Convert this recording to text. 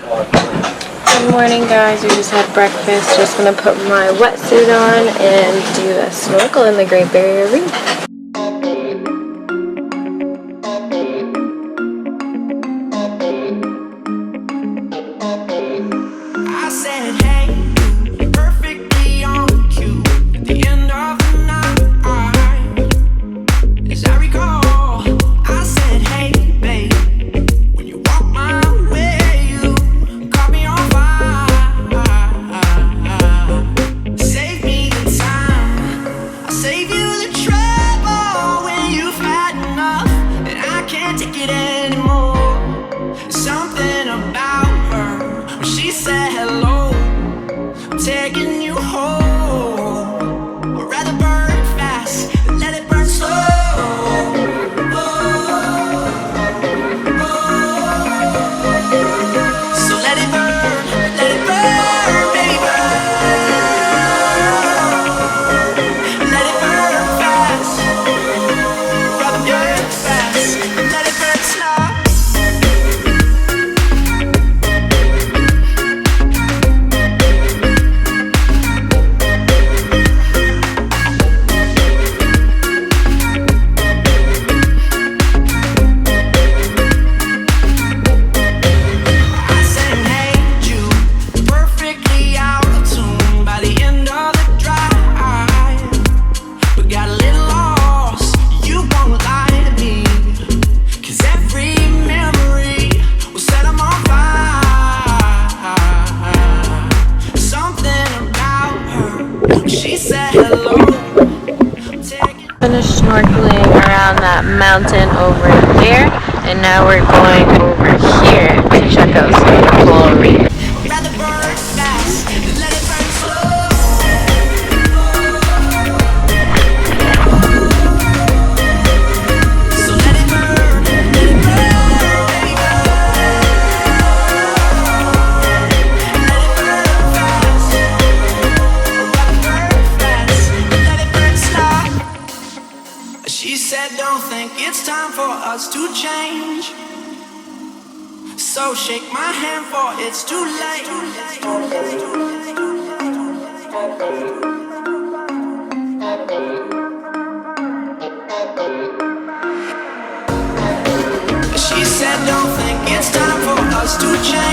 Good morning, guys. We just had breakfast. Just gonna put my wetsuit on and do a snorkel in the Great Barrier Reef. I said, hey, perfectly on cue. At the end of the night, as I recall, I said, hey, babe, when you walk my way, you caught me on fire. Save me the time, I'll save you the trouble when you've had enough, and I can't take it anymore. Something about her, when she said hello, I'm taking you home. I'd rather burn fast than let it burn slow. So let it burn, baby. Let it burn fast. Rather burn fast than let it burn slow. Finished snorkeling around that mountain over there, and now we're going over here to check out some coral reef. She said, don't think it's time for us to change. So shake my hand, for it's too late. She said, don't think it's time for us to change.